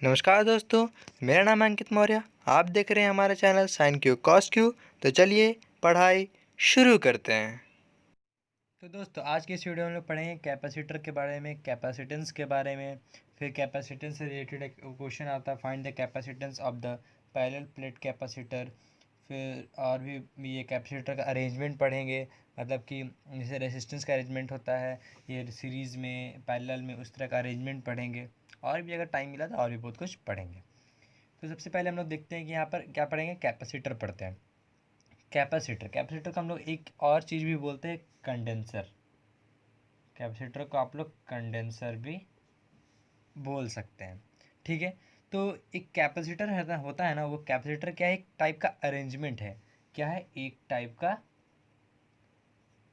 नमस्कार दोस्तों, मेरा नाम है अंकित मौर्य। आप देख रहे हैं हमारा channel sine Q cos Q. तो चलिए पढ़ाई शुरू करते हैं। तो दोस्तों आज के इस वीडियो में हम लोग पढ़ेंगे कैपेसिटर के बारे में, कैपेसिटेंस के बारे में। फिर कैपेसिटेंस से रिलेटेड एक क्वेश्चन आता है, find the capacitance of the parallel plate capacitor. फिर और भी ये कैपेसिटर का अरेंजमेंट पढ़ेंगे, मतलब कि जैसे रेसिस्टेंस का अरेंजमेंट होता है ये सीरीज़ में, पैरेलल में, उस तरह का अरेंजमेंट पढ़ेंगे। और भी अगर टाइम मिला तो और भी बहुत कुछ पढ़ेंगे। तो सबसे पहले हम लोग देखते हैं कि यहाँ पर क्या पढ़ेंगे, कैपेसिटर पढ़ते हैं। कैपेसिटर कैपेसिटर को हम लोग एक और चीज़ भी बोलते हैं, कंडेंसर। कैपेसिटर को आप लोग कंडेंसर भी बोल सकते हैं। ठीक है। तो एक कैपेसिटर होता है ना, वो कैपेसिटर क्या है, एक टाइप का अरेंजमेंट है। क्या है, एक टाइप का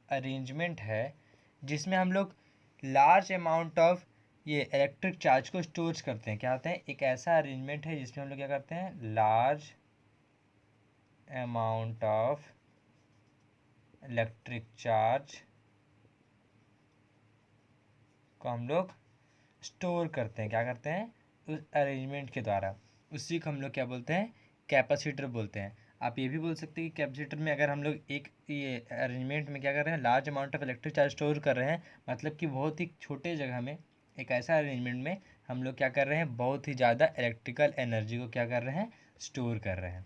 अरेंजमेंट है जिसमें हम लोग लार्ज अमाउंट ऑफ ये इलेक्ट्रिक चार्ज को स्टोर करते हैं। क्या होते हैं, एक ऐसा अरेंजमेंट है जिसमें हम लोग क्या करते हैं, large amount of electric charge को हम लोग स्टोर करते हैं। क्या करते हैं, उस अरेंजमेंट के द्वारा। उसी को हम लोग क्या बोलते हैं, कैपेसिटर बोलते हैं। आप ये भी बोल सकते हैं कि कैपेसिटर में अगर हम लोग एक ये अरेंजमेंट में क्या कर रहे हैं, large amount of electric charge store कर रहे हैं, मतलब कि बहुत ही छोटे जगह में एक ऐसा अरेंजमेंट में हम लोग क्या कर रहे हैं, बहुत ही ज़्यादा इलेक्ट्रिकल एनर्जी को क्या कर रहे हैं, स्टोर कर रहे हैं।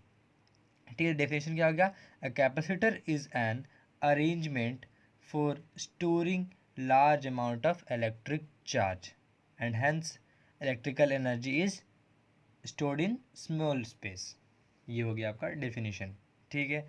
ठीक है। डेफिनेशन क्या हो गया, a capacitor is an arrangement for storing large amount of electric charge and hence electrical energy is stored in small space. ये हो गया आपका डेफिनेशन। ठीक है।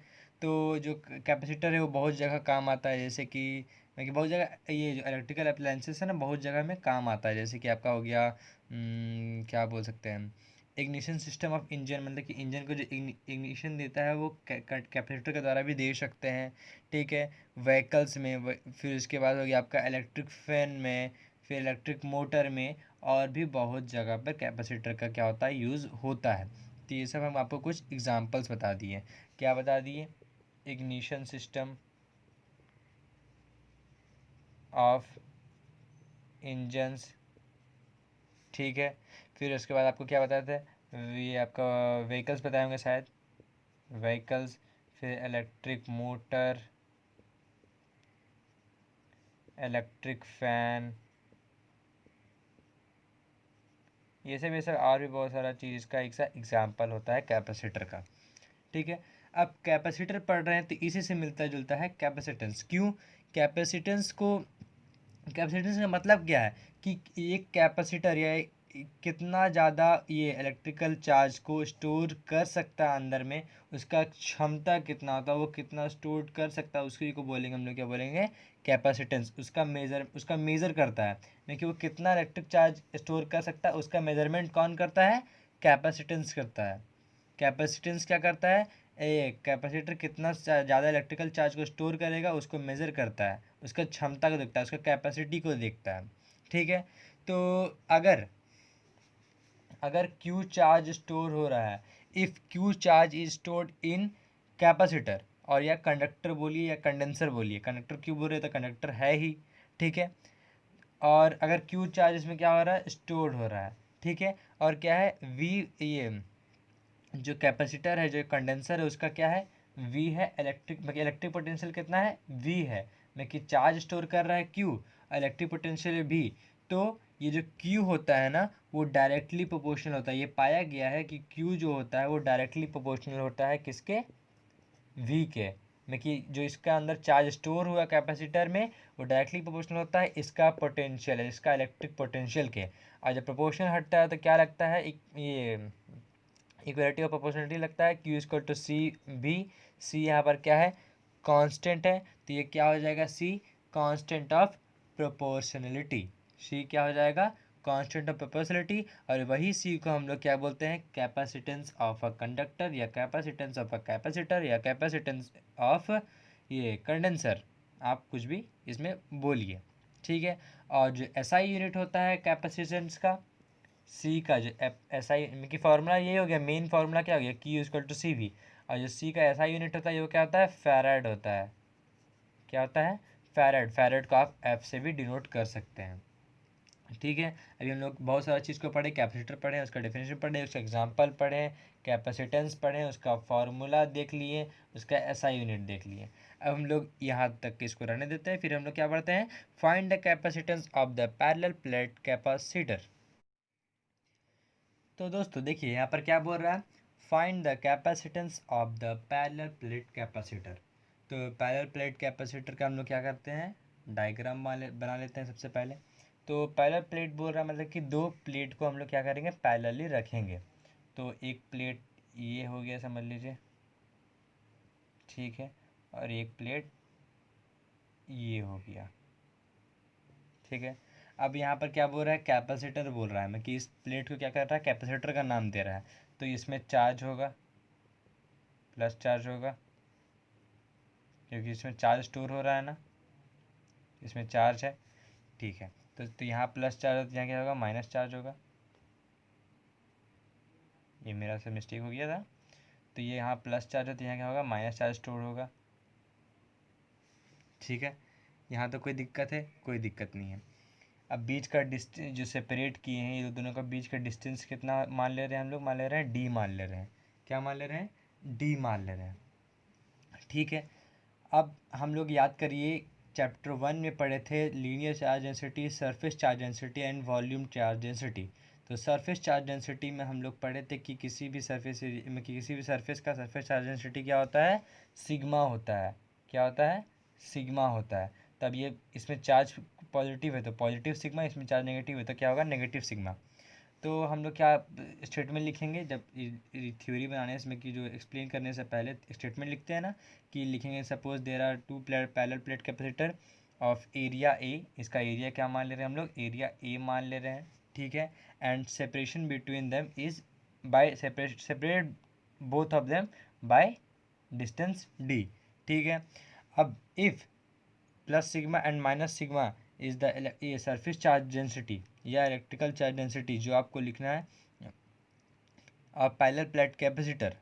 तो जो कैपेसिटर है वो बहुत जगह काम आता है, जैसे कि बहुत जगह ये जो इलेक्ट्रिकल अप्लायंसेस है ना, बहुत जगह में काम आता है। जैसे कि आपका हो गया क्या बोल सकते हैं, इग्निशन सिस्टम ऑफ इंजन, मतलब कि इंजन को जो इग्निशन देता है वो कैपेसिटर के द्वारा भी दे सकते हैं। ठीक है। व्हीकल्स में फिर उसके बाद हो गया आपका इलेक्ट्रिक फैन में, फिर इलेक्ट्रिक मोटर में, और भी बहुत जगह पर कैपेसिटर का क्या होता है, यूज़ होता है। तो ये सब हम आपको कुछ एग्जांपल्स बता दिए। क्या बता दिए, इग्निशन सिस्टम ऑफ इंजन्स। ठीक है। फिर उसके बाद आपको क्या बताते हैं, ये आपका व्हीकल्स बताए होंगे शायद, व्हीकल्स, फिर इलेक्ट्रिक मोटर, इलेक्ट्रिक फैन, ये सब और भी बहुत सारा चीज़ का एक सा एग्जाम्पल होता है कैपेसिटर का। ठीक है। अब कैपेसिटर पढ़ रहे हैं तो इसी से मिलता जुलता है कैपेसिटेंस। क्यों, कैपेसिटेंस को, कैपेसिटेंस का मतलब क्या है कि एक कैपेसिटर या कितना ज़्यादा ये इलेक्ट्रिकल चार्ज को स्टोर कर सकता है अंदर में, उसका क्षमता कितना होता है, वो कितना स्टोर कर सकता है, उसको बोलेंगे हम लोग, क्या बोलेंगे, कैपेसिटेंस। उसका मेज़र करता है नहीं कि वो कितना इलेक्ट्रिक चार्ज स्टोर कर सकता है, उसका मेजरमेंट कौन करता है, कैपेसिटेंस करता है। कैपेसिटेंस क्या करता है, कैपेसिटर कितना ज़्यादा इलेक्ट्रिकल चार्ज को स्टोर करेगा उसको मेज़र करता है, उसका क्षमता को देखता है, उसका कैपेसिटी को देखता है। ठीक है। तो अगर अगर Q चार्ज स्टोर हो रहा है, if Q charge is stored in capacitor, और या कंडक्टर बोलिए या कंडेंसर बोलिए, कंडक्टर क्यों बोल रहे तो कंडक्टर है ही। ठीक है। और अगर Q चार्ज इसमें क्या हो रहा है, स्टोर हो रहा है। ठीक है। और क्या है, V, ये जो कैपेसिटर है, जो कंडेंसर है, उसका क्या है, वी है। इलेक्ट्रिक पोटेंशियल कितना है, वी है। मैं कि चार्ज स्टोर कर रहा है क्यू, इलेक्ट्रिक पोटेंशियल भी। तो ये जो क्यू होता है ना, वो डायरेक्टली प्रोपोर्शनल होता है। ये पाया गया है कि क्यू जो होता है वो डायरेक्टली प्रोपोर्शनल होता है किसके, वी के। में कि जो इसका अंदर चार्ज स्टोर हुआ कैपेसिटर में, वो डायरेक्टली प्रोपोर्शनल होता है इसका पोटेंशियल है, इसका इलेक्ट्रिक पोटेंशियल के। और जब प्रोपोर्शनल हटता है तो क्या लगता है, ये इक्वलिटी ऑफ प्रोपोर्शनलिटी लगता है, Q equal to C V. C यहाँ पर क्या है, कांस्टेंट है, तो ये क्या हो जाएगा, सी कांस्टेंट ऑफ प्रोपोर्शनलिटी। सी क्या हो जाएगा, कांस्टेंट ऑफ प्रोपोर्शनलिटी। और वही सी को हम लोग क्या बोलते हैं, कैपेसिटेंस ऑफ अ कंडक्टर, या कैपेसिटेंस ऑफ अ कैपेसिटर, या कैपेसिटेंस ऑफ ये कंडेंसर। आप कुछ भी इसमें बोलिए। ठीक है। और जो एसआई यूनिट होता है कैपेसिटेंस का, सी का जो एस आई की फार्मूला यही हो गया, मेन फार्मूला क्या हो गया, Q equal to C V. और जो सी का एस आई यूनिट होता है वो क्या होता है, फैराड होता है। क्या होता है, फैराड। फैराड को आप एफ से भी डिनोट कर सकते हैं। ठीक है। अभी हम लोग बहुत सारा चीज़ को पढ़े, कैपेसिटर पढ़े, उसका डेफिनेशन पढ़े, उसका एग्जांपल पढ़े, कैपेसिटेंस पढ़े, उसका फार्मूला देख लिए, उसका एसआई यूनिट देख लिए। अब हम लोग यहाँ तक इसको रहने देते हैं, फिर हम लोग क्या पढ़ते हैं, find the capacitance of the parallel plate capacitor. तो दोस्तों देखिए यहाँ पर क्या बोल रहा है, find the capacitance of the parallel plate capacitor. तो पैरेलल प्लेट कैपेसिटर का हम लोग क्या करते हैं, डायग्राम बना लेते हैं सबसे पहले। तो पैरेलल प्लेट बोल रहा है मतलब कि दो प्लेट को हम लोग क्या करेंगे, पैरेलली रखेंगे। तो एक प्लेट ये हो गया समझ लीजिए, ठीक है, और एक प्लेट ये हो गया, ठीक है। अब यहाँ पर क्या बोल रहा है, कैपेसिटर बोल रहा है, मैं कि इस प्लेट को क्या कर रहा है, कैपेसिटर का नाम दे रहा है। तो इसमें चार्ज होगा, प्लस चार्ज होगा, क्योंकि इसमें चार्ज स्टोर हो रहा है ना, इसमें चार्ज है, ठीक है। तो यहाँ प्लस चार्ज होता है, यहाँ क्या होगा, माइनस चार्ज होगा। ये मेरा से मिस्टेक हो गया था। तो ये यहाँ प्लस चार्ज होता है, यहाँ क्या होगा, माइनस चार्ज स्टोर होगा, ठीक है। यहाँ तो कोई दिक्कत है, कोई दिक्कत नहीं है। अब बीच का डिस्टेंस जो सेपरेट किए हैं ये दोनों का बीच का डिस्टेंस कितना मान ले रहे हैं हम लोग, मान ले रहे हैं डी मान ले रहे हैं, क्या मान ले रहे हैं, डी मान ले रहे हैं, ठीक है। अब हम लोग याद करिए, चैप्टर 1 में पढ़े थे linear charge density, surface charge density and volume charge density. तो सरफेस चार्ज डेंसिटी में हम लोग पढ़े थे कि किसी भी सरफेस में किसी भी सरफेस का सरफेस चार्ज डेंसिटी क्या होता है, सिग्मा होता है। क्या होता है, सिग्मा होता है। तब ये इसमें चार्ज पॉजिटिव है तो पॉजिटिव सिग्मा, इसमें चार्ज नेगेटिव है तो क्या होगा, नेगेटिव सिग्मा। तो हम लोग क्या स्टेटमेंट लिखेंगे जब थ्योरी बनाने इसमें कि जो एक्सप्लेन करने से पहले स्टेटमेंट लिखते हैं ना, कि लिखेंगे suppose there are two parallel plate capacitor of area A, इसका एरिया क्या मान ले रहे हैं हम लोग, एरिया ए मान ले रहे हैं, ठीक है। And separation between them is by separate both of them by distance D, ठीक है। अब if plus sigma and minus sigma is the ये सरफेस चार्ज डेंसिटी या इलेक्ट्रिकल चार्ज डेंसिटी जो आपको लिखना है of parallel plate capacitor,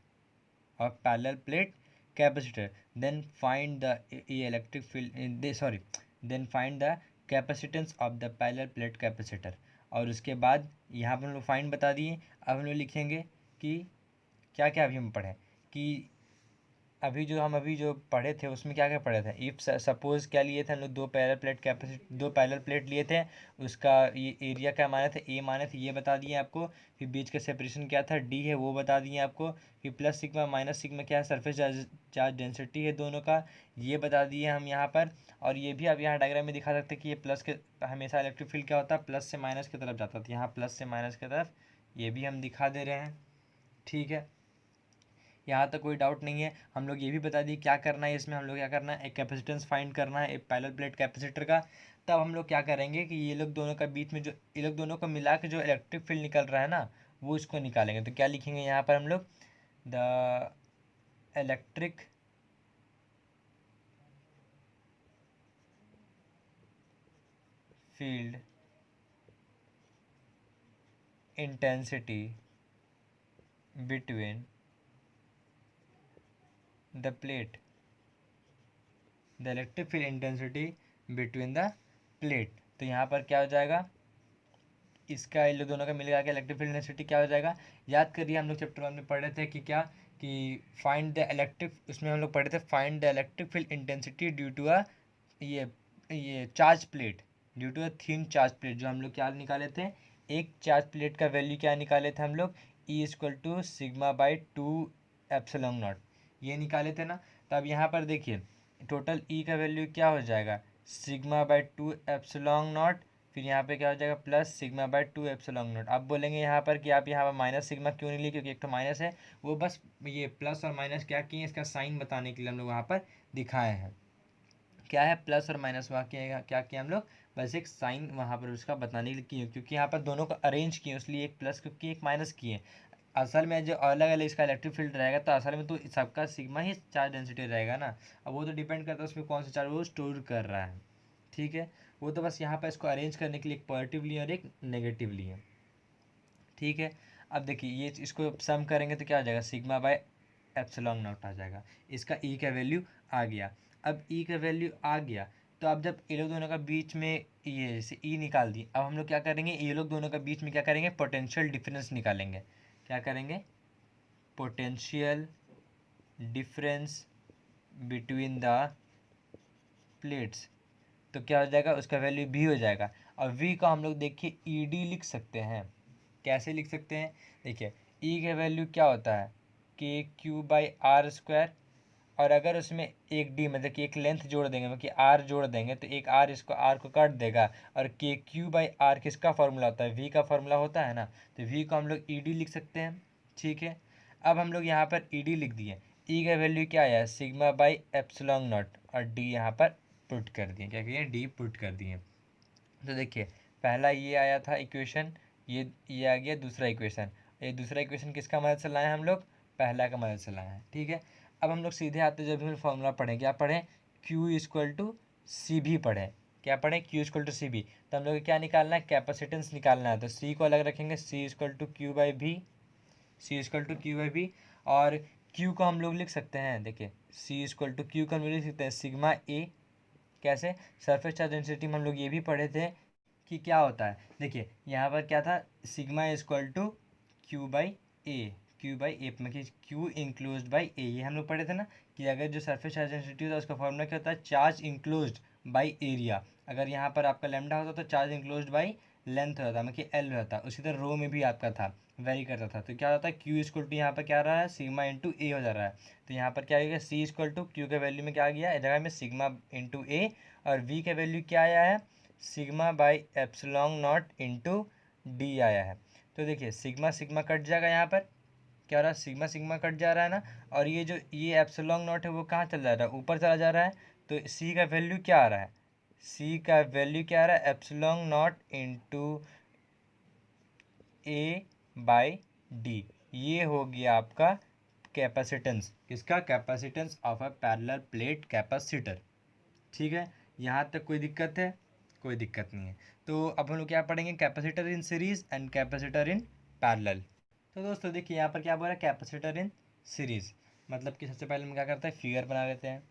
of parallel plate capacitor, then find the electric field, sorry, then find the capacitance of the parallel plate capacitor. और उसके बाद यहाँ पर हम लोग फाइंड बता दिए। अब हम लोग लिखेंगे कि क्या क्या अभी हम पढ़े, कि अभी जो पढ़े थे उसमें क्या क्या पढ़े थे, इफ़ सपोज क्या लिए थे हम लोग, दो पैरेलल प्लेट लिए थे, उसका ये एरिया क्या माने थे, ए माने थे, ये बता दिए आपको। फिर बीच का सेपरेशन क्या था, डी है, वो बता दिए आपको। फिर प्लस सिग्मा माइनस सिग्मा क्या है, सरफेस चार्ज डेंसिटी है दोनों का, ये बता दिए हम यहाँ पर। और ये भी आप यहाँ डायग्राम में दिखा सकते हैं कि ये प्लस के हमेशा इलेक्ट्रिक फील्ड क्या होता है, प्लस से माइनस की तरफ जाता था, यहाँ प्लस से माइनस की तरफ, ये भी हम दिखा दे रहे हैं, ठीक है। यहाँ तक कोई डाउट नहीं है। हम लोग ये भी बता दिए क्या करना है इसमें, हम लोग क्या करना है, एक कैपेसिटेंस फाइंड करना है एक पैरेलल प्लेट कैपेसिटर का। तब हम लोग क्या करेंगे कि ये लोग दोनों का बीच में जो ये लोग दोनों को मिला के जो इलेक्ट्रिक फील्ड निकल रहा है ना, वो इसको निकालेंगे। तो क्या लिखेंगे यहाँ पर हम लोग, the electric field intensity between the plate, the electric field intensity between the plate. तो यहाँ पर क्या हो जाएगा, इसका इन लोग दोनों का मिलकर के इलेक्ट्रिक फील्ड इंटेंसिटी क्या हो जाएगा, याद करिए हम लोग चैप्टर 1 में पढ़े थे कि क्या, कि फाइंड द इलेक्ट्रिक, उसमें हम लोग पढ़े थे find the electric field intensity due to a ये ये charge plate, due to a thin charge plate. जो हम लोग क्या निकाले थे, एक चार्ज प्लेट का वैल्यू क्या निकाले थे हम लोग, E equal to sigma by 2 epsilon naught, ये निकाले थे ना। तो अब यहाँ पर देखिए टोटल ई का वैल्यू क्या हो जाएगा, सिग्मा बाई 2 एप्सिलॉन नॉट, फिर यहाँ पे क्या हो जाएगा, plus sigma by 2 epsilon not. आप बोलेंगे यहाँ पर कि आप यहाँ पर माइनस सिग्मा क्यों नहीं लिए, क्योंकि एक तो माइनस है, वो बस ये प्लस और माइनस क्या किए इसका साइन बताने के लिए हम लोग वहाँ पर दिखाए हैं। क्या है, प्लस और माइनस वहाँ क्या किया हम लोग, बस एक साइन वहाँ पर उसका बताने के लिए किए, क्योंकि यहाँ पर दोनों को अरेंज किए, इसलिए एक प्लस क्योंकि एक माइनस किए। असल में जो अलग अलग इसका इलेक्ट्रिक फील्ड रहेगा तो असल में तो सबका सिग्मा ही चार्ज डेंसिटी रहेगा ना। अब वो तो डिपेंड करता है उसमें कौन सा चार्ज वो स्टोर कर रहा है, ठीक है। वो तो बस यहाँ पर इसको अरेंज करने के लिए एक पॉजिटिव लिए और एक नेगेटिव लिए, ठीक है। अब देखिए ये इसको सम करेंगे तो क्या हो जाएगा, सिग्मा बाय एप्सिलॉन नॉट आ जाएगा। इसका ई का वैल्यू आ गया। अब ई का वैल्यू आ गया तो अब जब ये लोग दोनों का बीच में ये जैसे ई निकाल दिए, अब हम लोग क्या करेंगे, ये लोग दोनों का बीच में क्या करेंगे, पोटेंशियल डिफरेंस निकालेंगे। क्या करेंगे, potential difference between the plates. तो क्या हो जाएगा, उसका वैल्यू v हो जाएगा। और v का हम लोग देखिए ed लिख सकते हैं। कैसे लिख सकते हैं, देखिए e का वैल्यू क्या होता है, के क्यू बाई आर स्क्वायर, और अगर उसमें एक d मतलब कि एक लेंथ जोड़ देंगे, मतलब कि r जोड़ देंगे, तो एक r इसको r को काट देगा। और के क्यू बाई आर किसका फॉर्मूला होता है, v का फॉर्मूला होता है ना, तो v को हम लोग ed लिख सकते हैं। ठीक है, अब हम लोग यहाँ पर ed लिख दिए, e का वैल्यू क्या आया, सिग्मा बाई एप्सिलॉन नॉट, और d यहाँ पर पुट कर दिए, क्या किए, d पुट कर दिए। तो देखिए पहला ये आया था इक्वेशन, ये आ गया दूसरा इक्वेशन। ये दूसरा इक्वेशन किसका मदद से लाए हैं हम लोग, पहला का मदद से लाए हैं। ठीक है, अब हम लोग सीधे आते जब भी फॉर्मूला पढ़ें, क्या पढ़ें, Q इक्वल टू सी भी पढ़ें। क्या पढ़ें, Q इक्वल टू सी भी। तो हम लोग को क्या निकालना है, कैपेसिटेंस निकालना है। तो C को अलग रखेंगे, C equal to Q by V, C equal to Q by V. और Q को हम लोग लिख सकते हैं, देखिए C इक्वल टू क्यू का हम लोग लिख सकते हैं सिग्मा ए। कैसे, सरफेस चार्ज डेंसिटी में हम लोग ये भी पढ़े थे कि क्या होता है, देखिए यहाँ पर क्या था, sigma equal to Q by A, Q by A मतलब क्यू इंक्लोज बाई ए, ये हम लोग पढ़े थे ना, कि अगर जो सरफेस चार्ज डेंसिटी होता है उसका फॉर्मूला क्या होता है, चार्ज इंक्लोज बाई एरिया। अगर यहाँ पर आपका लैम्डा होता तो चार्ज इंक्लोज बाई लेंथ होता, मतलब कि एल होता। उसी तरह रो में भी आपका था, वेरी करता था। तो क्या होता है, क्यू इक्वल टू यहाँ पर क्या रहा है, सिग्मा इंटू ए हो जा रहा है। तो यहाँ पर क्या आ गया, सी इक्वल टू क्यू के वैल्यू में क्या आ गया, जगह में सिग्मा इंटू ए, और v का वैल्यू क्या आया है, sigma by epsilon not into D आया है। तो देखिए सिग्मा सिग्मा कट जाएगा, यहाँ पर क्या हो रहा है, सिग्मा सिग्मा कट जा रहा है ना, और ये जो ये एप्सिलॉन नॉट है वो कहाँ चल जा रहा है, ऊपर चला जा रहा है। तो c का वैल्यू क्या आ रहा है, c का वैल्यू क्या आ रहा है, epsilon not into A by D. ये हो गया आपका कैपेसिटेंस, किसका, capacitance of a parallel plate capacitor. ठीक है, यहाँ तक कोई दिक्कत है, कोई दिक्कत नहीं है। तो अब हम लोग क्या पढ़ेंगे, capacitor in series and capacitor in parallel. तो दोस्तों देखिए यहाँ पर क्या बोल रहा है, कैपेसिटर इन सीरीज, मतलब कि सबसे पहले हम क्या करते हैं, फिगर बना लेते हैं।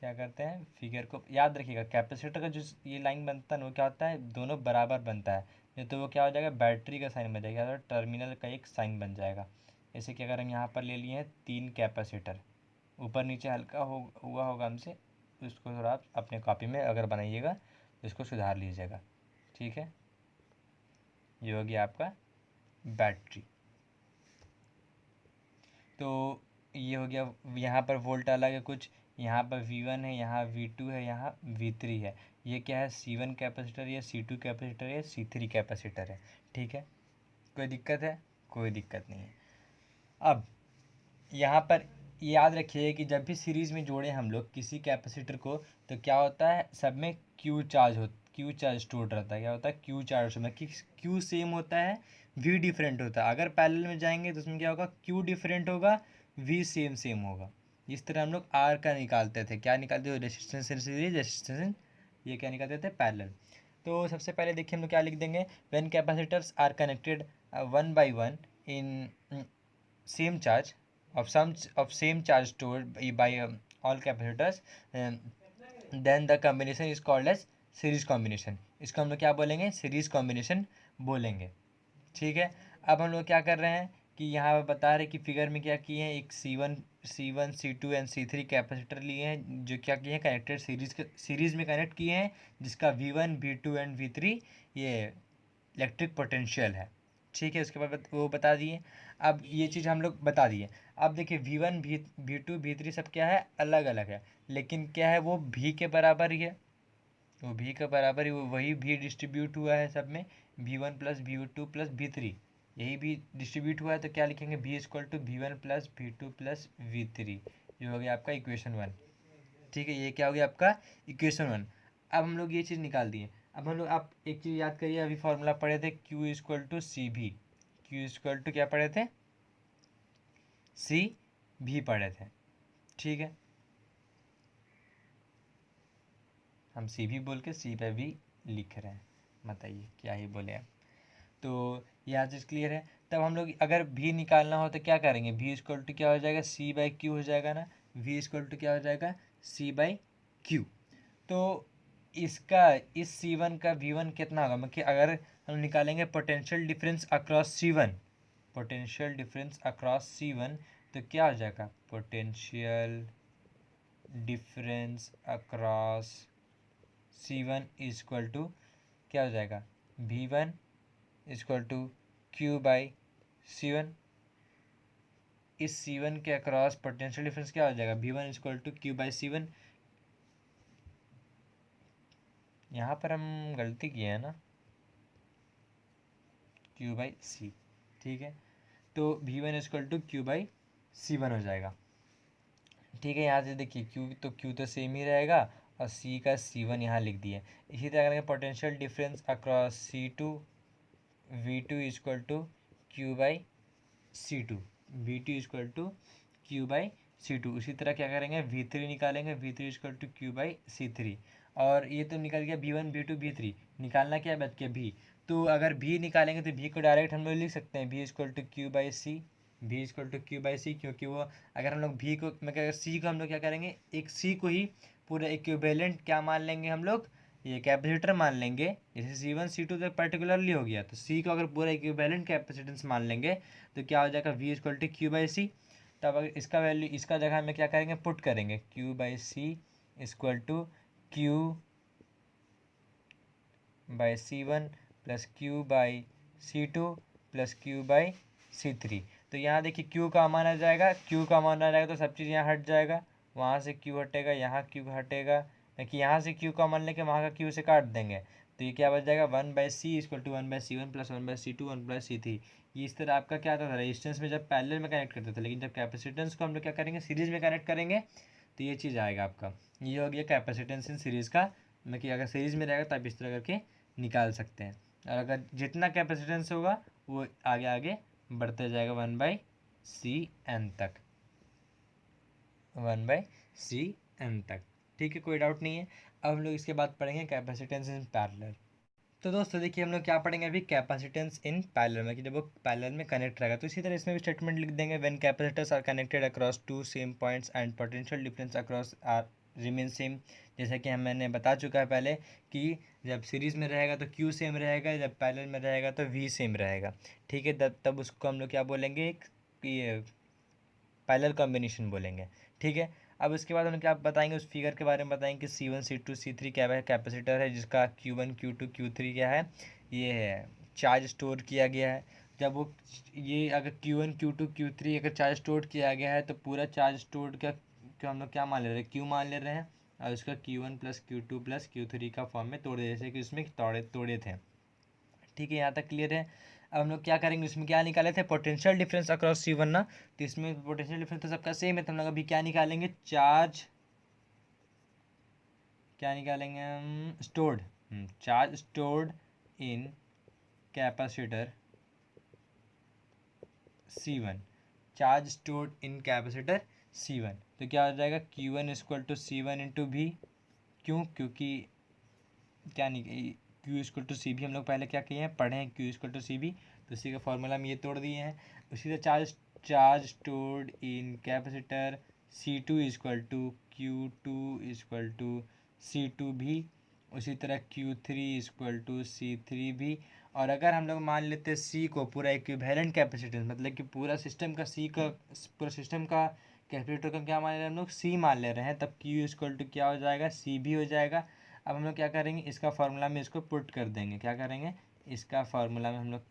क्या करते हैं, फिगर को याद रखिएगा, कैपेसिटर का जो ये लाइन बनता है ना, वो क्या होता है, दोनों बराबर बनता है। नहीं तो वो क्या हो जाएगा, बैटरी का साइन बन जाएगा, तो टर्मिनल का एक साइन बन जाएगा। जैसे कि अगर हम यहाँ पर ले लिए हैं 3 कैपेसिटर, ऊपर नीचे हल्का हुआ होगा हमसे, उसको थोड़ा आप अपने कॉपी में अगर बनाइएगा तो इसको सुधार लीजिएगा। ठीक है, ये हो गया आपका बैटरी। तो ये हो गया, यहाँ पर वोल्ट अलग है कुछ, यहाँ पर V1 है, यहाँ V2 है, यहाँ V3 है। ये क्या है, C1 कैपेसिटर, ये C2 कैपेसिटर, ये C3 कैपेसिटर है। ठीक है, कोई दिक्कत है, कोई दिक्कत नहीं है। अब यहाँ पर याद रखिए कि जब भी सीरीज़ में जोड़ें हम लोग किसी कैपेसिटर को, तो क्या होता है, सब में क्यू चार्ज स्टोर्ड रहता है। क्या होता है, क्यू चार्ज में कि क्यू सेम होता है, वी डिफरेंट होता है। अगर पैरेलल में जाएंगे तो उसमें क्या होगा, क्यू डिफरेंट होगा, वी सेम सेम होगा। इस तरह हम लोग आर का निकालते थे, क्या निकालते थे, रेजिस्टेंस इन सीरीज, रेजिस्टेंस, ये क्या निकालते थे, पैरेलल। तो सबसे पहले देखिए हम लोग क्या लिख देंगे, when capacitors are connected one by one in same charge of same charge stored by all capacitors, then the combination is called as series combination। इसको हम लोग क्या बोलेंगे, सीरीज कॉम्बिनेशन बोलेंगे। ठीक है, अब हम लोग क्या कर रहे हैं कि यहाँ पर बता रहे कि फिगर में क्या किए हैं, एक C1 C2 and C3 capacitor लिए हैं, जो क्या किए हैं, कनेक्टेड सीरीज में कनेक्ट किए हैं, जिसका V1 V2 एंड V3 ये इलेक्ट्रिक पोटेंशियल है। ठीक है, उसके बाद वो बता दिए। अब ये चीज़ हम लोग बता दिए। अब देखिए V1 V2 V3 सब क्या है, अलग अलग है, लेकिन क्या है, वो V के बराबर ही है, वो V के बराबर ही, वही V डिस्ट्रीब्यूट हुआ है सब में, V1 plus V2 plus V3, यही भी डिस्ट्रीब्यूट हुआ है। तो क्या लिखेंगे, V equal to V1 plus V2 plus V3, ये हो गया आपका इक्वेशन 1। ठीक है, ये क्या हो गया आपका इक्वेशन 1। अब हम लोग ये चीज़ निकाल दिए। अब हम लोग, आप एक चीज़ याद करिए, अभी फॉर्मूला पढ़े थे Q इक्वल टू सी भी, Q इक्वल टू क्या पढ़े थे, सी भी पढ़े थे। ठीक है, हम सी भी बोल के सी पे भी लिख रहे हैं, बताइए क्या ही बोले आप। तो यह चीज़ क्लियर है। तब हम लोग अगर भी निकालना हो तो क्या करेंगे, भी इक्वल टू क्या हो जाएगा, सी बाई क्यू हो जाएगा ना, v इक्वल टू क्या हो जाएगा, सी बाई क्यू। तो इसका इस C1 का V1 कितना होगा, मतलब कि अगर हम निकालेंगे potential difference across C1, potential difference across C1, तो क्या हो जाएगा, potential difference across C1 is equal to क्या हो जाएगा, V1 is equal to Q by C1। इस C1 के अक्रॉस पोटेंशियल डिफरेंस क्या हो जाएगा, V1 is equal to Q by C1। यहाँ पर हम गलती किए हैं ना, Q बाई C, ठीक है। तो V1 is equal to Q by C1 हो जाएगा, ठीक है। यहाँ से देखिए Q तो सेम ही रहेगा और C का C1 यहाँ लिख दिए। इसी तरह करेंगे potential difference across C2, V2 is equal to Q by C2, V2 is equal to Q by C2। उसी तरह क्या करेंगे, V3 निकालेंगे, V3 is equal to Q by C3। और ये तो निकल गया V1 V2 V3, निकालना क्या बच गया V। तो अगर V निकालेंगे तो V को डायरेक्ट हम लोग लिख सकते हैं, V is equal to Q by C, V is equal to Q by C, क्योंकि वो अगर हम लोग V को मतलब अगर C को हम लोग क्या करेंगे, एक C को ही पूरा इक्विवेलेंट क्या मान लेंगे हम लोग, ये कैपेसिटर मान लेंगे। जैसे C1 C2 तो पर्टिकुलरली हो गया, तो C को अगर पूरा इक्विवेलेंट कैपेसिटेंस मान लेंगे तो क्या हो जाएगा, V equal to Q by C। तब अगर इसका वैल्यू इसका जगह में क्या करेंगे, पुट करेंगे, Q by C equal to Q by C1 plus Q by C2 plus Q by C3। तो यहाँ देखिए Q का मान आ जाएगा, Q का मान आ जाएगा तो सब चीज़ यहाँ हट जाएगा, वहाँ से Q हटेगा, यहाँ Q हटेगा, कि यहाँ से Q का मान लेके वहाँ का Q से काट देंगे। तो ये क्या बच जाएगा, 1/C equal to 1/C1 plus 1/C2 1/C3। ये इस तरह आपका क्या आता था, रेजिस्टेंस में जब पैरेलल में कनेक्ट करते थे, लेकिन जब कैपेसिटेंस को हम लोग क्या करेंगे, सीरीज में कनेक्ट करेंगे, तो ये चीज़ आएगा आपका। ये हो गया कैपेसिटेंस इन सीरीज़ का, मतलब कि अगर सीरीज़ में रहेगा तो आप इस तरह करके निकाल सकते हैं। और अगर जितना कैपेसिटेंस होगा वो आगे आगे बढ़ते जाएगा 1/CN तक, 1/CN तक, ठीक है, कोई डाउट नहीं है। अब हम लोग इसके बाद पढ़ेंगे कैपेसिटेंस इन पैरेलल। तो दोस्तों देखिए हम लोग क्या पढ़ेंगे अभी, कैपेसिटेंस इन पैरेलल में, कि जब वो पैरेलल में कनेक्ट रहेगा तो इसी तरह इसमें भी स्टेटमेंट लिख देंगे, when capacitors are connected across two same points and potential difference across are remain same. जैसा कि मैंने बता चुका है पहले कि जब सीरीज़ में रहेगा तो Q सेम रहेगा, जब पैरेलल में रहेगा तो V सेम रहेगा, ठीक है। तब उसको हम लोग क्या बोलेंगे, ये पैरेलल कॉम्बिनेशन बोलेंगे, ठीक है। अब उसके बाद हम क्या बताएंगे, उस फिगर के बारे में बताएंगे कि C1 C2 C3 क्या है, कैपेसिटर है जिसका Q1 Q2 Q3 क्या है, ये है चार्ज स्टोर किया गया है। जब वो ये अगर Q1 Q2 Q3 अगर चार्ज स्टोर किया गया है तो पूरा चार्ज स्टोर का हम लोग क्या मान ले रहे हैं, Q मान ले रहे हैं, और उसका Q1 plus Q2 plus Q3 का फॉर्म में तोड़ दे, जैसे कि उसमें तोड़े थे, ठीक है। यहाँ तक क्लियर है। अब हम लोग क्या करेंगे, इसमें क्या निकाले थे, पोटेंशियल डिफरेंस अक्रॉस C1 ना, तो इसमें पोटेंशियल डिफरेंस तो सबका सेम है, तो हम लोग अभी क्या निकालेंगे, चार्ज क्या निकालेंगे हम, stored, charge stored in capacitor C1, charge stored in capacitor C1। तो क्या हो जाएगा, Q1 equal to C1 into V। क्योंकि क्या नहीं, Q इक्वल टू सी भी हम लोग पहले क्या किए हैं, पढ़े हैं, Q इक्वल टू सी भी, तो इसी का फॉर्मूला हम ये तोड़ दिए हैं। उसी से charge stored in capacitor C2 equal to Q2 equal to C2 भी, उसी तरह Q3 इक्वल टू C3 भी। और अगर हम लोग मान लेते हैं C को पूरा इक्विवेलेंट कैपेसिटेंस, मतलब कि पूरा सिस्टम का C का, पूरा सिस्टम का कैपेसिटर का क्या मान ले रहे हैं हम लोग, C मान ले रहे हैं, तब Q इक्वल टू क्या हो जाएगा, C भी हो जाएगा। अब हम लोग क्या करेंगे, इसका फार्मूला में इसको पुट कर देंगे, क्या करेंगे, इसका फार्मूला में हम लोग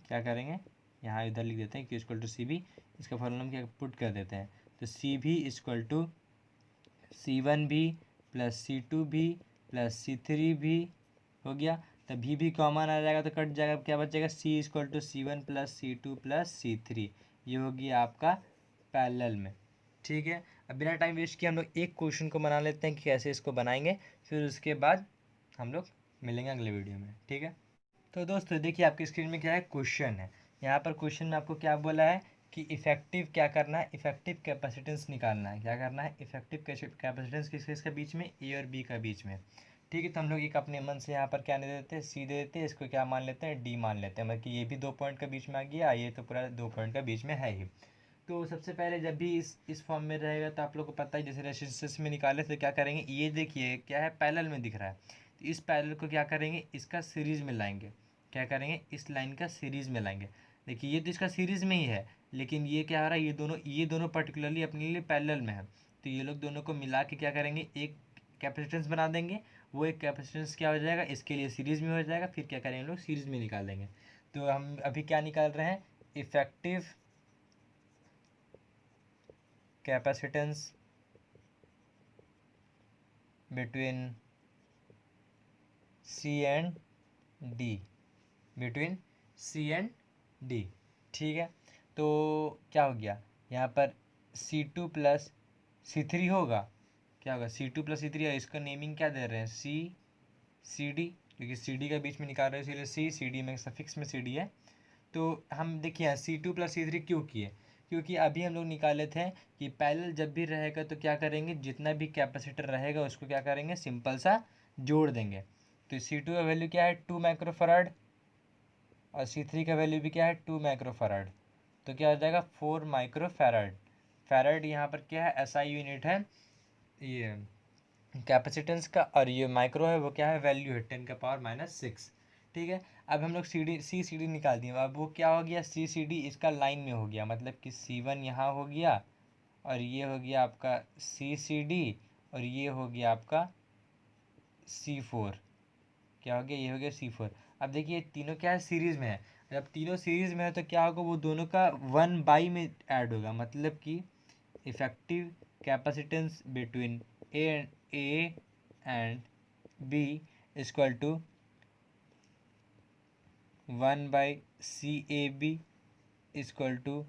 क्या करेंगे, यहाँ इधर लिख देते हैं Q इक्वल टू सी भी, इसका फार्मूला में क्या पुट कर देते हैं, तो सी भी इक्वल टू C1 भी प्लस C2 भी प्लस C3 भी हो गया। तब भी कॉमन आ जाएगा तो कट जाएगा, क्या बचेगा, C equal to C1 plus C2 plus C3। ये होगी आपका पैरेलल में, ठीक है। अब बिना टाइम वेस्ट किए हम लोग एक क्वेश्चन को बना लेते हैं कि कैसे इसको बनाएंगे, फिर उसके बाद हम लोग मिलेंगे अगले वीडियो में, ठीक है। तो दोस्तों देखिए आपकी स्क्रीन में क्या है, क्वेश्चन है। यहाँ पर क्वेश्चन में आपको क्या बोला है कि इफेक्टिव क्या करना है, इफेक्टिव कैपेसिटेंस निकालना है, क्या करना है, इफेक्टिव कैपेसिटेंस किसके बीच में, ए और बी का बीच में, ठीक है। तो हम लोग एक अपने मन से यहाँ पर क्या नहीं देते, सी दे देते हैं, इसको क्या मान लेते हैं, डी मान लेते हैं, मतलब कि ये भी 2 पॉइंट का बीच में आ गया, ये तो पूरा 2 पॉइंट का बीच में है ही। तो सबसे पहले जब भी इस फॉर्म में रहेगा तो आप लोग को पता है, जैसे रेजिस्टेंस में निकाले तो क्या करेंगे, ये देखिए क्या है, पैरेलल में दिख रहा है, तो इस पैरेलल को क्या करेंगे, इसका सीरीज़ में लाएंगे। क्या करेंगे, इस लाइन का सीरीज़ में लाएंगे। देखिए ये तो इसका सीरीज़ में ही है, लेकिन ये क्या हो रहा है, ये दोनों पर्टिकुलरली अपने लिए पैरेलल में है। तो ये लोग दोनों को मिला के क्या करेंगे, एक कैपेसिटेंस बना देंगे। वो एक कैपेसिटेंस क्या हो जाएगा, इसके लिए सीरीज़ में हो जाएगा। फिर क्या करेंगे लोग, सीरीज़ में निकाल देंगे। तो हम अभी क्या निकाल रहे हैं, effective capacitance between C and D, between C and D. ठीक है, तो क्या हो गया यहाँ पर, C2 प्लस C3 होगा। क्या होगा, C2 प्लस C3 है। इसका नेमिंग क्या दे रहे हैं, CD, क्योंकि CD का बीच में निकाल रहे हैं, इसलिए CD में सफिक्स में CD है। तो हम देखिए यहाँ C2 प्लस C3 क्यों किए, क्योंकि अभी हम लोग निकाले थे कि पैरेलल जब भी रहेगा तो क्या करेंगे, जितना भी कैपेसिटर रहेगा उसको क्या करेंगे, सिंपल सा जोड़ देंगे। तो C2 का वैल्यू क्या है, 2 माइक्रोफराड, और C3 का वैल्यू भी क्या है, 2 माइक्रोफराड। तो क्या हो जाएगा, 4 माइक्रोफैराड। फैराड यहाँ पर क्या है, SI यूनिट है ये कैपेसिटेंस का, और ये माइक्रो है वो क्या है, वैल्यू है 10⁻⁻⁶। ठीक है, अब हम लोग CD निकाल दिए। अब वो क्या हो गया, CD इसका लाइन में हो गया, मतलब कि C1 यहाँ हो गया, और ये हो गया आपका CD, और ये हो गया आपका C4। क्या हो गया, ये हो गया C4। अब देखिए तीनों क्या है, सीरीज़ में है। जब तीनों सीरीज़ में है तो क्या होगा, वो दोनों का 1/, में ऐड होगा, मतलब कि effective capacitance between A and B equal to 1/CAB equal to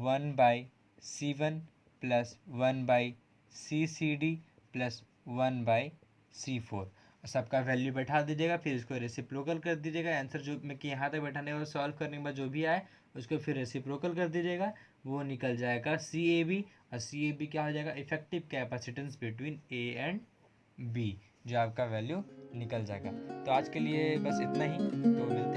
1/C1 plus 1/CCD plus 1/C4। सबका वैल्यू बैठा दीजिएगा, फिर इसको रेसिप्रोकल कर दीजिएगा। आंसर जो में कि यहाँ तक बैठाने और सॉल्व करने के बाद जो भी आए उसको फिर रेसिप्रोकल कर दीजिएगा, वो निकल जाएगा CAB। और CAB क्या हो जाएगा, effective capacitance between A and B, जो आपका वैल्यू निकल जाएगा। तो आज के लिए बस इतना ही, तो मिलते हैं।